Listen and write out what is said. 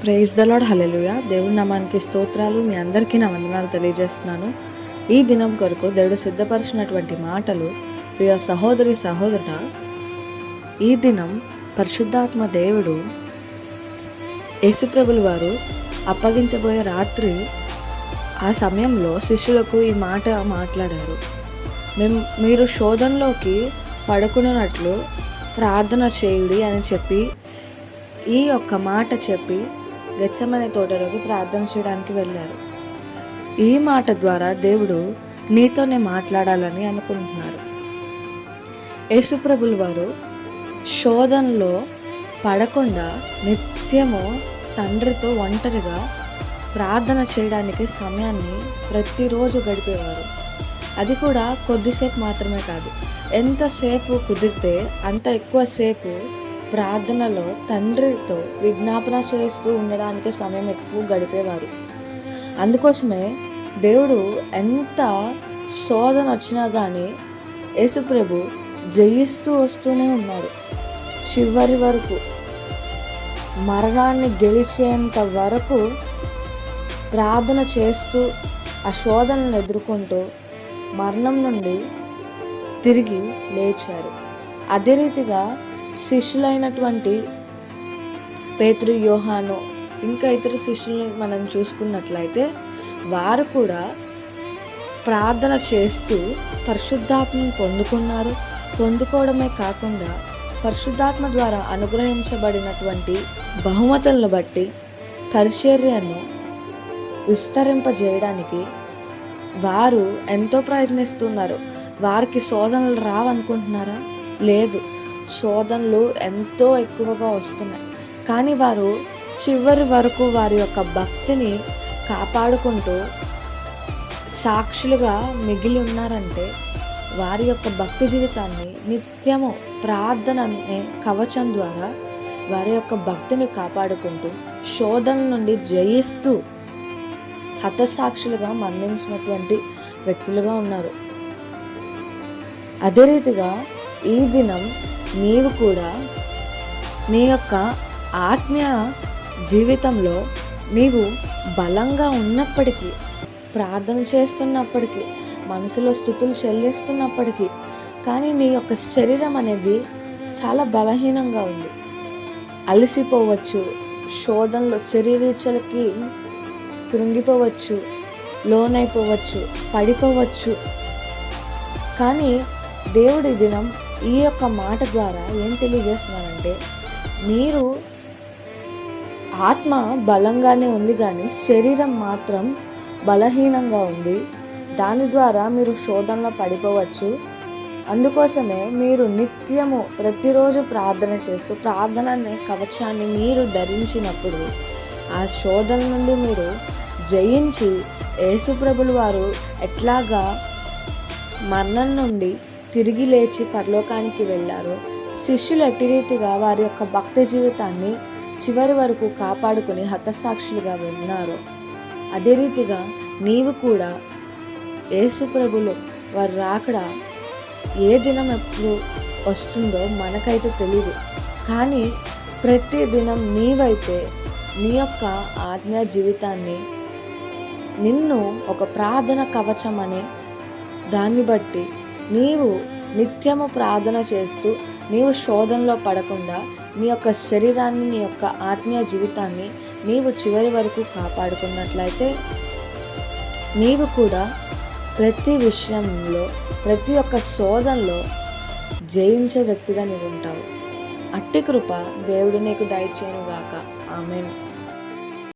Praise the lord. హల్లెలూయా. దేవుని నామానికి స్తోత్రాలు. మీ అందరికీ నా వందనాలు తెలియజేస్తున్నాను. ఈ దినం కొరకు దేవుడు సిద్ధపరిచినటువంటి మాటలు, ప్రియ సహోదరి సహోదరుడా, ఈ దినం పరిశుద్ధాత్మ దేవుడు యేసుప్రభులు వారు అప్పగించబోయే రాత్రి ఆ సమయంలో శిష్యులకు ఈ మాట మాట్లాడారు. మీరు శోధనలోకి పడకున్నట్లు ప్రార్థన చేయుడి అని చెప్పి ఈ ఒక్క మాట చెప్పి గెత్సెమనే తోటలోకి ప్రార్థన చేయడానికి వెళ్ళారు. ఈ మాట ద్వారా దేవుడు నీతోనే మాట్లాడాలని అనుకుంటున్నారు. యేసుప్రభులు వారు శోధనలో పడకుండా నిత్యము తండ్రితో ఒంటరిగా ప్రార్థన చేయడానికి సమయాన్ని ప్రతిరోజు గడిపేవారు. అది కూడా కొద్దిసేపు మాత్రమే కాదు, ఎంతసేపు కుదిరితే అంత ఎక్కువసేపు ప్రార్థనలో తండ్రితో విజ్ఞాపన చేస్తూ ఉండడానికి సమయం ఎక్కువ గడిపేవారు. అందుకోసమే దేవుడు ఎంత శోధన వచ్చినా కానీ యేసుప్రభు జయిస్తూ వస్తూనే ఉన్నారు. చివరి వరకు, మరణాన్ని గెలిచేంత వరకు ప్రార్థన చేస్తూ ఆ శోధనను ఎదుర్కొంటూ మరణం నుండి తిరిగి లేచారు. అదే రీతిగా శిష్యులైనటువంటి పేతురు, యోహాను, ఇంకా ఇతర శిష్యుల్ని మనం చూసుకున్నట్లయితే వారు కూడా ప్రార్థన చేస్తూ పరిశుద్ధాత్మను పొందుకున్నారు. పొందుకోవడమే కాకుండా పరిశుద్ధాత్మ ద్వారా అనుగ్రహించబడినటువంటి బహుమతులను బట్టి పరిచర్యను విస్తరింపజేయడానికి వారు ఎంతో ప్రయత్నిస్తున్నారు. వారికి శోధనలు రావనుకుంటున్నారా? లేదు, శోధనలు ఎంతో ఎక్కువగా వస్తున్నాయి. కానీ వారు చివరి వరకు వారి యొక్క భక్తిని కాపాడుకుంటూ సాక్షులుగా మిగిలి ఉన్నారంటే వారి యొక్క భక్తి జీవితాన్ని నిత్యము ప్రార్థన అనే కవచం ద్వారా వారి యొక్క భక్తిని కాపాడుకుంటూ శోధన నుండి జయిస్తూ హతసాక్షులుగా మరణించినటువంటి వ్యక్తులుగా ఉన్నారు. అదే రీతిగా ఈ దినం నీవు కూడా నీ యొక్క ఆత్మీయ జీవితంలో నీవు బలంగా ఉన్నప్పటికీ, ప్రార్థన చేస్తున్నప్పటికీ, మనసులో స్తుతులు చెల్లిస్తున్నప్పటికీ, కానీ నీ యొక్క శరీరం అనేది చాలా బలహీనంగా ఉంది. అలసిపోవచ్చు, శోధనలో శరీరీచలకి కృంగిపోవచ్చు, లోనైపోవచ్చు, పడిపోవచ్చు. కానీ దేవుడి దినం ఈ యొక్క మాట ద్వారా ఏం తెలియజేస్తున్నానంటే, మీరు ఆత్మ బలంగానే ఉంది కానీ శరీరం మాత్రం బలహీనంగా ఉంది. దాని ద్వారా మీరు శోధనలో పడిపోవచ్చు. అందుకోసమే మీరు నిత్యము ప్రతిరోజు ప్రార్థన చేస్తూ ప్రార్థన అనే కవచాన్ని మీరు ధరించినప్పుడు ఆ శోధన నుండి మీరు జయించి యేసుప్రభులు వారు ఎట్లాగా మరణం నుండి తిరిగి లేచి పరలోకానికి వెళ్ళారు, శిష్యులు ఎట్టి రీతిగా వారి యొక్క భక్తి జీవితాన్ని చివరి వరకు కాపాడుకుని హతసాక్షులుగా ఉన్నారు, అదే రీతిగా నీవు కూడా యేసుప్రభులు వారు రాకడ ఏ దినం ఎప్పుడు వస్తుందో మనకైతే తెలియదు. కానీ ప్రతి దినం నీవైతే నీ యొక్క ఆత్మీయ జీవితాన్ని నిన్ను ఒక ప్రార్థన కవచం అనే దాన్ని బట్టి నీవు నిత్యము ప్రార్థన చేస్తూ నీవు శోధనలో పడకుండా నీ యొక్క శరీరాన్ని, నీ యొక్క ఆత్మీయ జీవితాన్ని నీవు చివరి వరకు కాపాడుకున్నట్లయితే నీవు కూడా ప్రతి విషయంలో, ప్రతి ఒక్క శోధనలో జయించే వ్యక్తిగా నీవు ఉంటావు. అట్టి కృప దేవుడు నీకు దయచేయునుగాక. ఆమేన్.